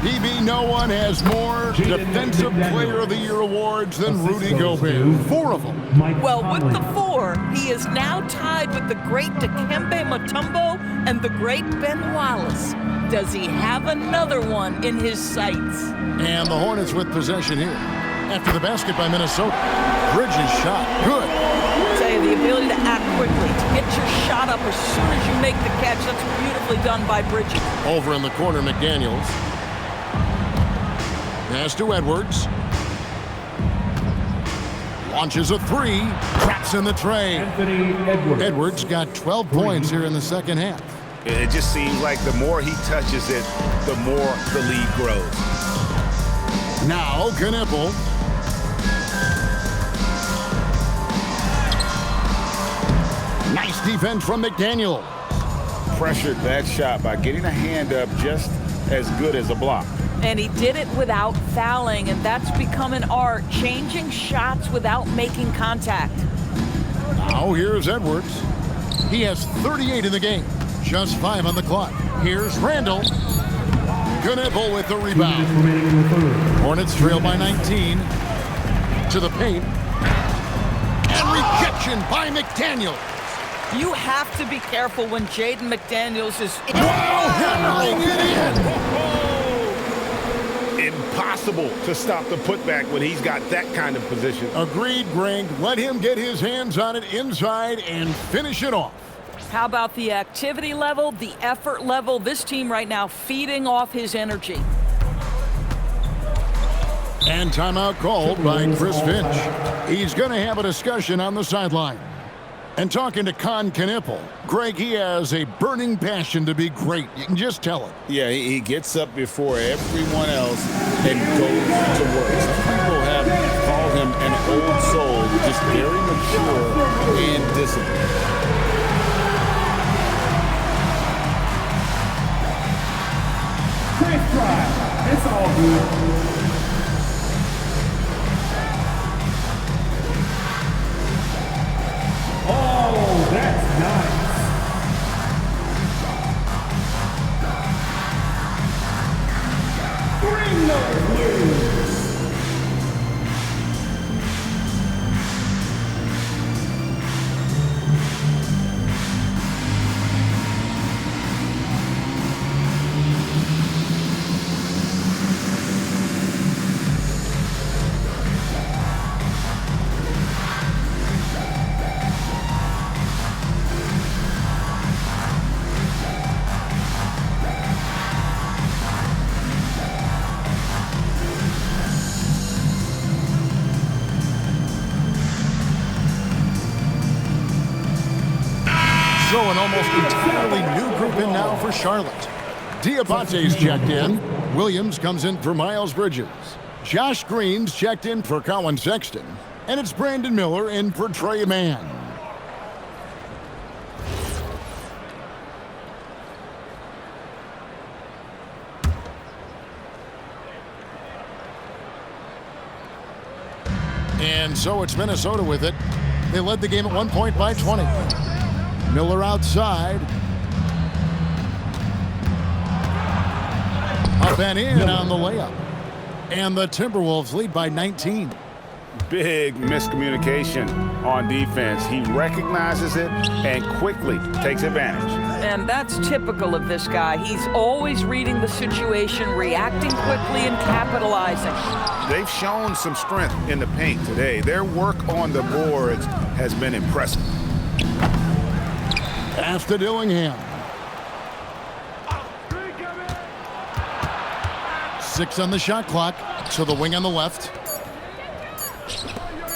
DB, no one has more Defensive Player of the Year awards than Rudy Gobert. 4 of them. Well, with the 4, he is now tied with the great Dikembe Mutombo and the great Ben Wallace. Does he have another one in his sights? And the Hornets with possession here. After the basket by Minnesota. Bridges shot. Good. I'll tell you, the ability to act quickly, to get your shot up as soon as you make the catch, that's beautifully done by Bridges. Over in the corner, McDaniels. Pass to Edwards. Launches a 3. Traps in the tray. Anthony Edwards. Edwards got 12 points here in the second half. It just seems like the more he touches it, the more the lead grows. Now, Knippel. Nice defense from McDaniel. Pressured that shot by getting a hand up just as good as a block. And he did it without fouling, and that's become an art, changing shots without making contact. Now here's Edwards. He has 38 in the game, just 5 on the clock. Here's Randall. Knippel with the rebound. Hornets trail by 19. To the paint. And rejection by McDaniel. You have to be careful when Jaden McDaniels is... Hammering it in. Impossible to stop the putback when he's got that kind of position. Agreed, Greg. Let him get his hands on it inside and finish it off. How about the activity level, the effort level? This team right now feeding off his energy. And timeout called by Chris Finch. He's going to have a discussion on the sideline. And talking to Knippel, Greg, he has a burning passion to be great. You can just tell it. Yeah, he gets up before everyone else and goes to work. Some people have called him an old soul, just very mature and disciplined. Great try. It's all good. Oh, that's nice. Bring those blues. an almost entirely new group in now for Charlotte. Diabate's checked in. Williams comes in for Miles Bridges. Josh Green's checked in for Colin Sexton. And it's Brandon Miller in for Trey Mann. And so it's Minnesota with it. They led the game at 1 point by 20. Miller outside. Up and in on the layup. And the Timberwolves lead by 19. Big miscommunication on defense. He recognizes it and quickly takes advantage. And that's typical of this guy. He's always reading the situation, reacting quickly, and capitalizing. They've shown some strength in the paint today. Their work on the boards has been impressive. Pass to Dillingham. 6 on the shot clock, to the wing on the left.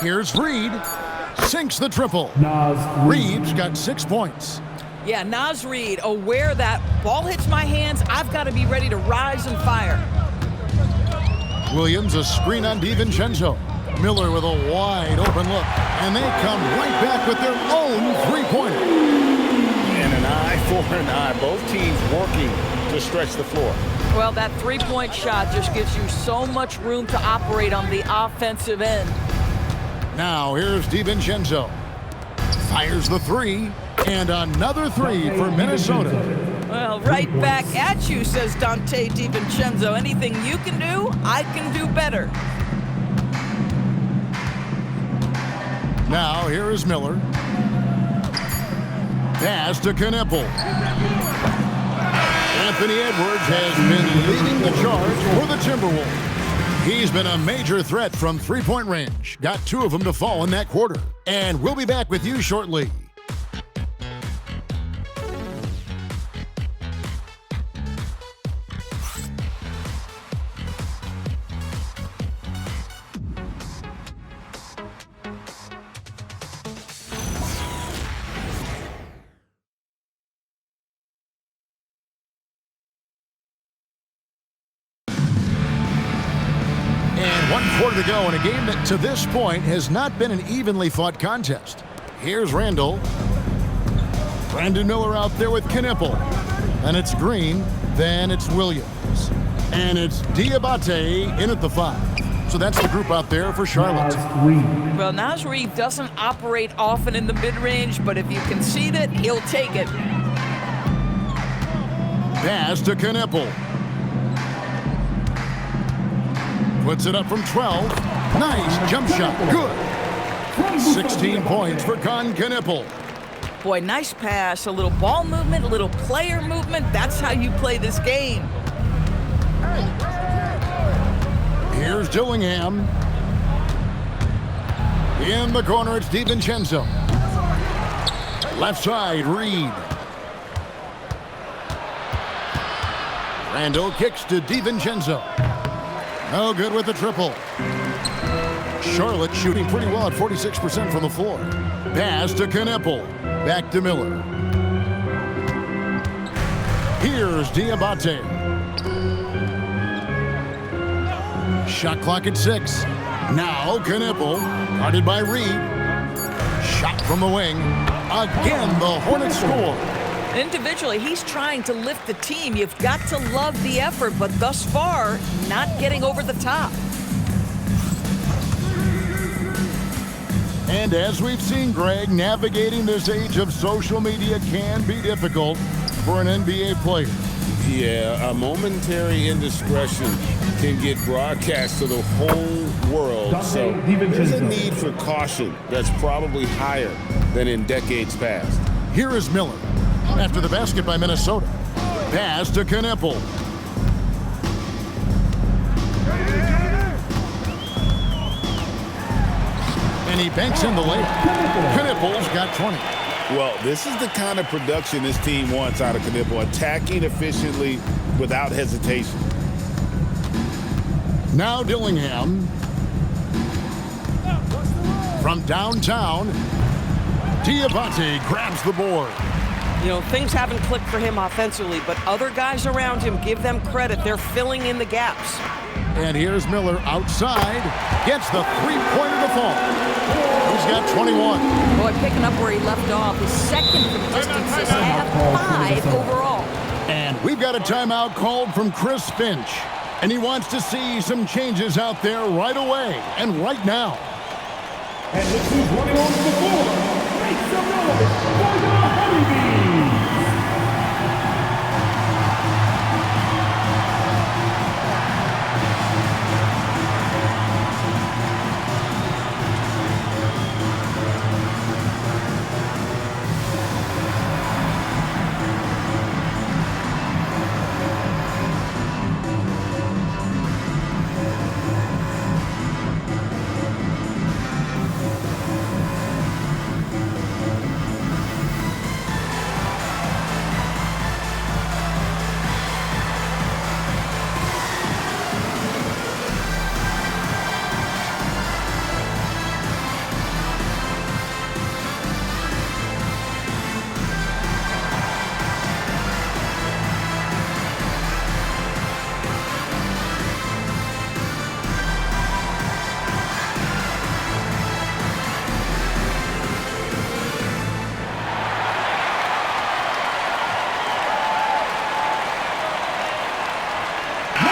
Here's Reed. Sinks the triple. Reed's got 6 points. Yeah, Naz Reid, aware that ball hits my hands, I've got to be ready to rise and fire. Williams, a screen on DiVincenzo. Miller with a wide open look. And they come right back with their own three-pointer. And an eye for an eye. Both teams working to stretch the floor. Well, that three-point shot just gives you so much room to operate on the offensive end. Now here's DiVincenzo. Fires the three. And another three for Minnesota. Well, right back at you, says Dante DiVincenzo. Anything you can do, I can do better. Now here is Miller. Pass to Kneppel. Anthony Edwards has been leading the charge for the Timberwolves. He's been a major threat from three-point range. Got 2 of them to fall in that quarter. And we'll be back with you shortly. To go in a game that to this point has not been an evenly fought contest. Here's Randall. Brandon Miller out there with Kneppel. And it's Green. Then it's Williams. And it's Diabate in at the 5. So that's the group out there for Charlotte. Well, Naz Reid doesn't operate often in the mid-range, but if you concede it, he'll take it. Pass to Kneppel. Puts it up from 12. Nice jump shot. Good. 16 points for Kneppel. Boy, nice pass. A little ball movement, a little player movement. That's how you play this game. Here's Dillingham. In the corner, it's DiVincenzo. Left side, Reed. Randall kicks to DiVincenzo. No good with the triple. Charlotte shooting pretty well at 46% from the floor. Pass to Kneppel. Back to Miller. Here's Diabate. Shot clock at 6. Now Kneppel, guarded by Reed. Shot from the wing. Again, the Hornets score. Individually, he's trying to lift the team. You've got to love the effort, but thus far, not getting over the top. And as we've seen, Greg, navigating this age of social media can be difficult for an NBA player. Yeah, a momentary indiscretion can get broadcast to the whole world. So there's a need for caution that's probably higher than in decades past. Here is Miller. After the basket by Minnesota. Pass to Kneppel. And he banks in the layup. Kneppel's got 20. Well, this is the kind of production this team wants out of Kneppel, attacking efficiently without hesitation. Now Dillingham. From downtown, Diabate grabs the board. You know, things haven't clicked for him offensively, but other guys around him, give them credit. They're filling in the gaps. And here's Miller outside. Gets the three-pointer to fall. He's got 21. Boy, picking up where he left off. His second for the distance this half, 5 overall. And we've got a timeout called from Chris Finch. And he wants to see some changes out there right away and right now. And this is running on the floor. Make some noise for the Honeybees.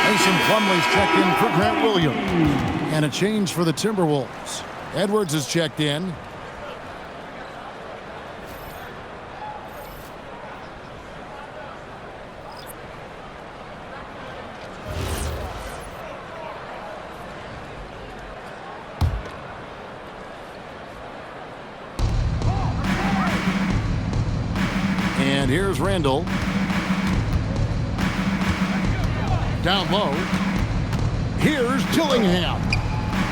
Mason Plumlee's checked in for Grant Williams. And a change for the Timberwolves. Edwards is checked in. And here's Randall. Down low. Here's Dillingham.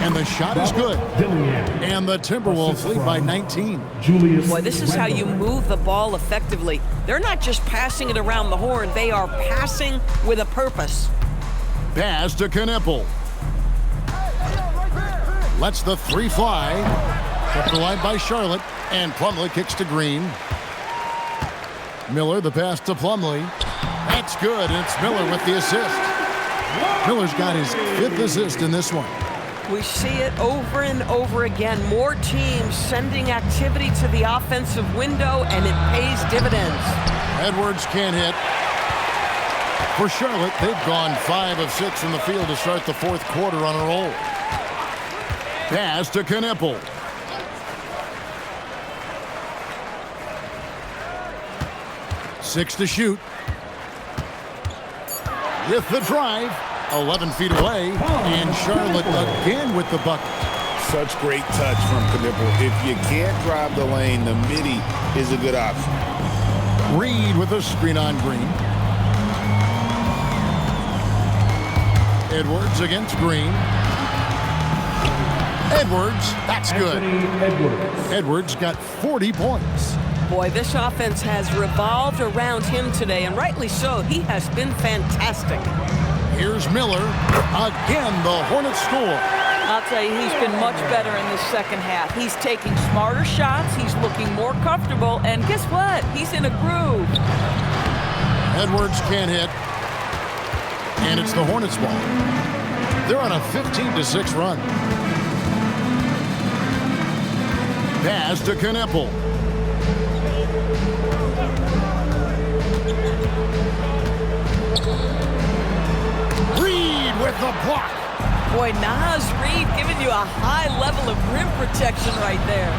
And the shot is good. And the Timberwolves lead by 19. Boy, this is how you move the ball effectively. They're not just passing it around the horn. They are passing with a purpose. Pass to Knipple. Lets the three fly. Kept alive by Charlotte. And Plumlee kicks to Green. Miller, the pass to Plumlee. That's good, and it's Miller with the assist. Miller's got his 5th assist in this one. We see it over and over again. More teams sending activity to the offensive window, and it pays dividends. Edwards can't hit. For Charlotte, they've gone 5 of 6 from the field to start the 4th quarter on a roll. Pass to Knipple. Six to shoot. With the drive, 11 feet away, and Charlotte again with the bucket. Such great touch from Knipple. If you can't drive the lane, the midi is a good option. Reed with a screen on Green. Edwards against Green. Edwards, that's good. Edwards got 40 points. Boy, this offense has revolved around him today, and rightly so. He has been fantastic. Here's Miller. Again, the Hornets score. I'll tell you, he's been much better in the second half. He's taking smarter shots. He's looking more comfortable. And guess what? He's in a groove. Edwards can't hit. And it's the Hornets' ball. They're on a 15-6 run. Pass to Knipple. Reed with the block. Boy, Naz Reed giving you a high level of rim protection right there.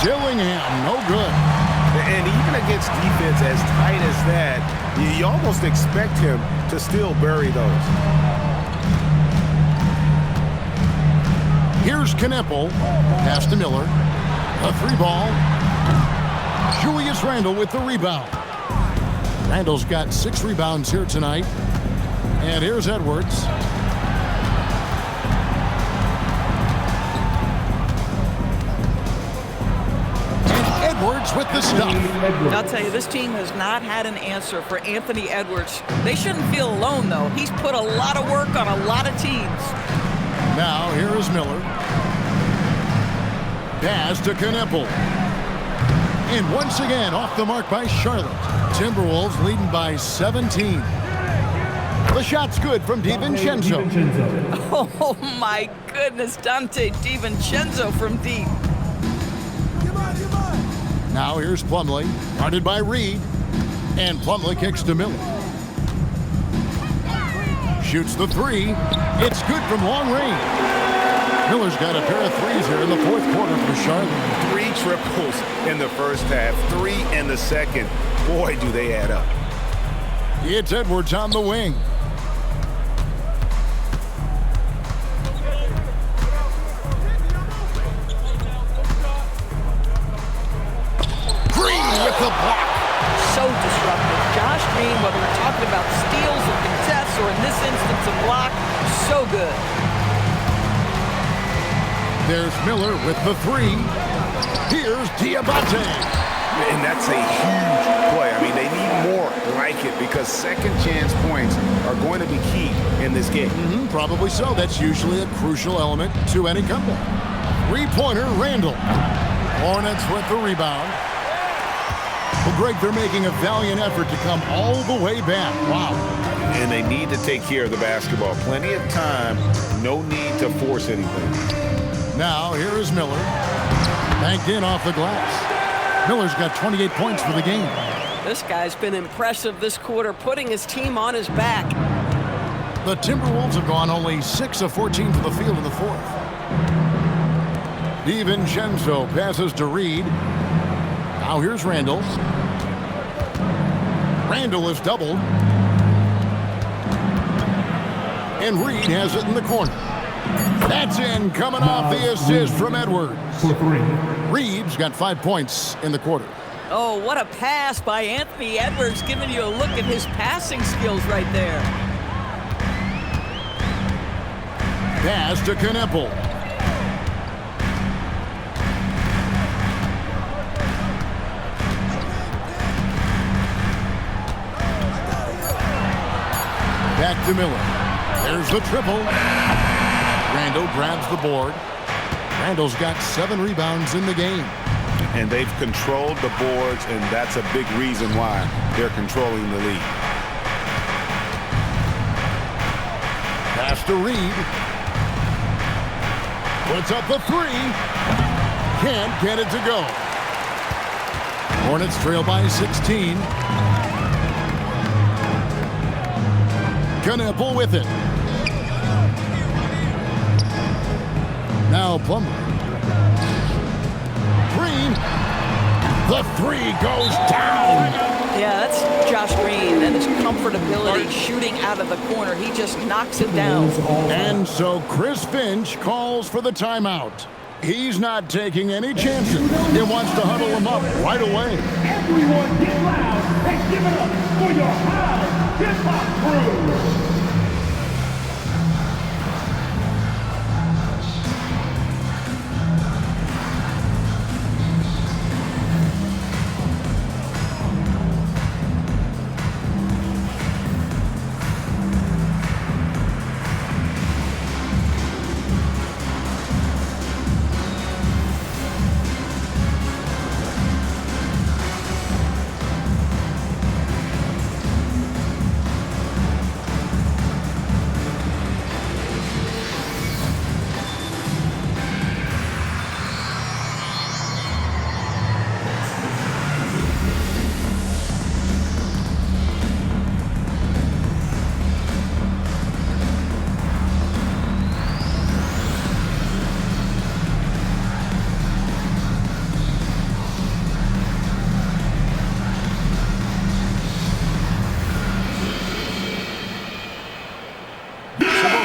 Dillingham, no good. And even against defense as tight as that, you almost expect him to still bury those. Here's Knipple. Pass to Miller. A 3-ball. Julius Randle with the rebound. Randle's got 6 rebounds here tonight. And here's Edwards. And Edwards with the stuff. I'll tell you, this team has not had an answer for Anthony Edwards. They shouldn't feel alone, though. He's put a lot of work on a lot of teams. Now, here is Miller. Pass to Knipple. And once again, off the mark by Charlotte. Timberwolves leading by 17. The shot's good from DiVincenzo. Oh, my goodness. Dante DiVincenzo from deep. Now here's Plumlee, guarded by Reed. And Plumlee kicks to Miller. Shoots the three. It's good from long range. Miller's got a pair of threes here in the fourth quarter for Charlotte. 3 triples in the first half, 3 in the second. Boy, do they add up. It's Edwards on the wing. Green with the block. So disruptive. Josh Green, whether we're talking about steals or contests or in this instance a block, so good. There's Miller with the three. Here's Diabate. And that's a huge play. I mean, they need more like it because second chance points are going to be key in this game. Probably so. That's usually a crucial element to any comeback. Three-pointer, Randall. Hornets with the rebound. Well, Greg, they're making a valiant effort to come all the way back. Wow. And they need to take care of the basketball. Plenty of time. No need to force anything. Now, here is Miller. Banked in off the glass. Miller's got 28 points for the game. This guy's been impressive this quarter, putting his team on his back. The Timberwolves have gone only 6 of 14 from the field in the fourth. DiVincenzo passes to Reed. Now here's Randall. Randall is doubled. And Reed has it in the corner. That's in, coming off the assist from Edwards. Reed's got 5 points in the quarter. Oh, what a pass by Anthony Edwards, giving you a look at his passing skills right there. Pass to Kneppel. Back to Miller. There's the triple. Randall grabs the board. Randall's got 7 rebounds in the game. And they've controlled the boards, and that's a big reason why they're controlling the lead. Pass to Reed. Puts up the three. Can't get it to go. Hornets trail by 16. Kneppel with it. Now Plumlee. Green. The three goes down. Yeah, that's Josh Green and his comfortability shooting out of the corner. He just knocks it down. And so Chris Finch calls for the timeout. He's not taking any chances. He wants to huddle him up right away. Everyone get loud and give it up for your House Hip-Hop Crew.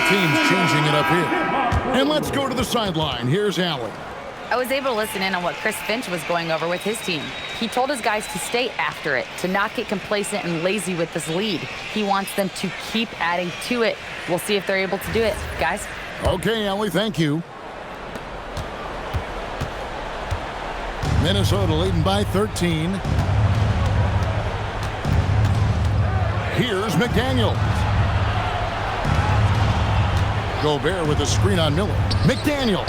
Teams changing it up here. And let's go to the sideline. Here's Allen. I was able to listen in on what Chris Finch was going over with his team. He told his guys to stay after it, to not get complacent and lazy with this lead. He wants them to keep adding to it. We'll see if they're able to do it. Guys? Okay, Ellie, thank you. Minnesota leading by 13. Here's McDaniels. Gobert with a screen on Miller. McDaniel.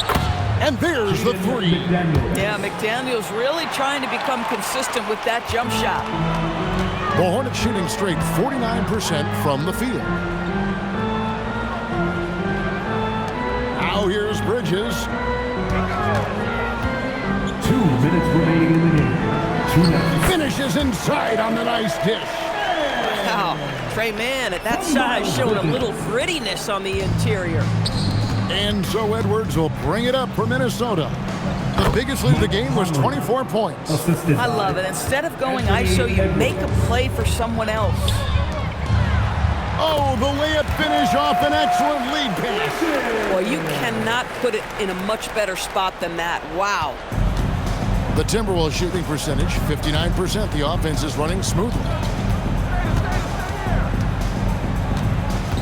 And there's the three. Yeah, McDaniel's really trying to become consistent with that jump shot. The Hornets shooting straight 49% from the field. Now here's Bridges. 2 minutes remaining in the game. 2-0. Finishes inside on the nice dish. Wow, Trey Mann at that size showing a little grittiness on the interior. And so Edwards will bring it up for Minnesota. The biggest lead of the game was 24 points. I love it. Instead of going ISO, you make a play for someone else. Oh, the layup finish off an excellent lead pass. Boy, you cannot put it in a much better spot than that. Wow. The Timberwolves shooting percentage, 59%. The offense is running smoothly.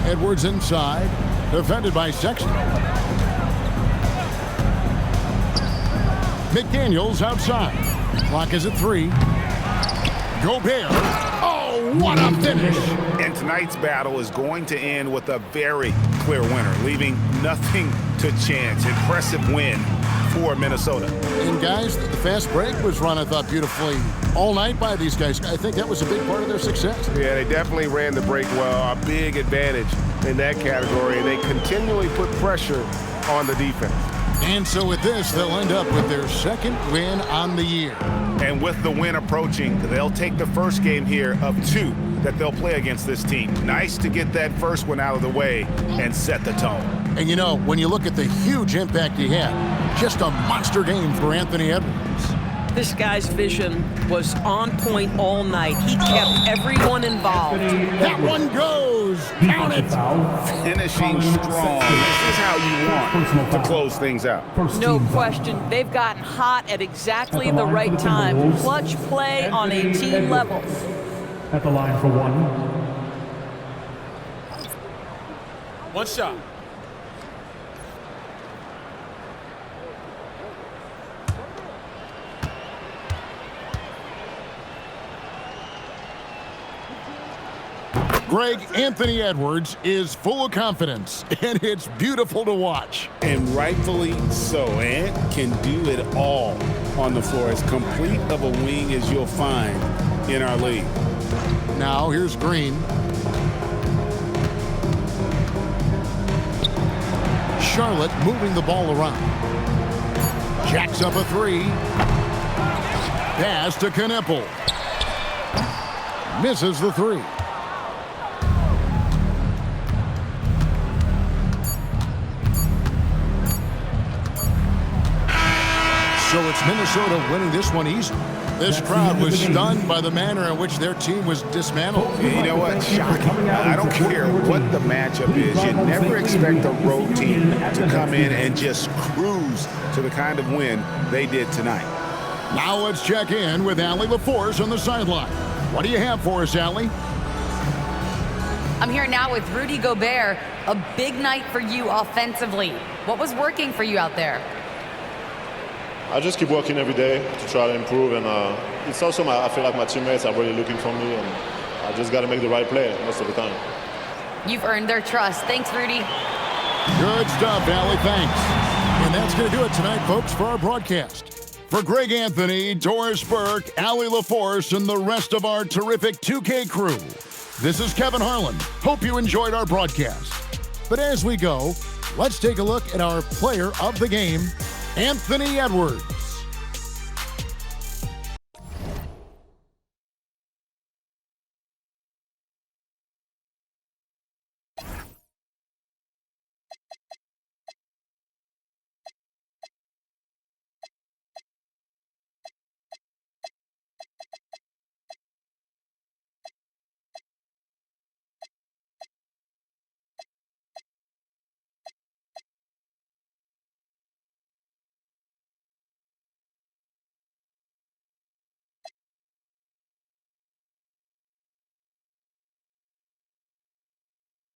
Edwards inside, defended by Sexton. McDaniels outside. Clock is at 3. Gobert. Oh, what a finish. And tonight's battle is going to end with a very clear winner, leaving nothing to chance. Impressive win for Minnesota. And guys, the fast break was run, I thought, beautifully all night by these guys. I think that was a big part of their success. Yeah, they definitely ran the break well. A big advantage in that category, and they continually put pressure on the defense. And so with this, they'll end up with their second win on the year. And with the win approaching, they'll take the first game here of 2 that they'll play against this team. Nice to get that first one out of the way and set the tone. And you know, when you look at the huge impact he had, just a monster game for Anthony Edwards. This guy's vision was on point all night. He kept everyone involved. That one goes. Count it. Finishing strong. This is how you want to close things out. No question. They've gotten hot at exactly the right time. Clutch play on a team level. At the line for 1. One shot. Greg, Anthony Edwards is full of confidence, and it's beautiful to watch. And rightfully so. Ant can do it all on the floor. As complete of a wing as you'll find in our league. Now here's Green. Charlotte moving the ball around. Jacks up a 3. Pass to Kneppel. Misses the 3. So it's Minnesota winning this one easy. This crowd was stunned by the manner in which their team was dismantled. You know what? Shocking. I don't care what the matchup is. You never expect a road team to come in and just cruise to the kind of win they did tonight. Now let's check in with Allie LaForce on the sideline. What do you have for us, Allie? I'm here now with Rudy Gobert. A big night for you offensively. What was working for you out there? I just keep working every day to try to improve, and it's also I feel like my teammates are really looking for me, and I just got to make the right play most of the time. You've earned their trust. Thanks, Rudy. Good stuff, Allie. Thanks. And that's going to do it tonight, folks, for our broadcast. For Greg Anthony, Doris Burke, Allie LaForce, and the rest of our terrific 2K crew, this is Kevin Harlan. Hope you enjoyed our broadcast. But as we go, let's take a look at our player of the game, Anthony Edwards.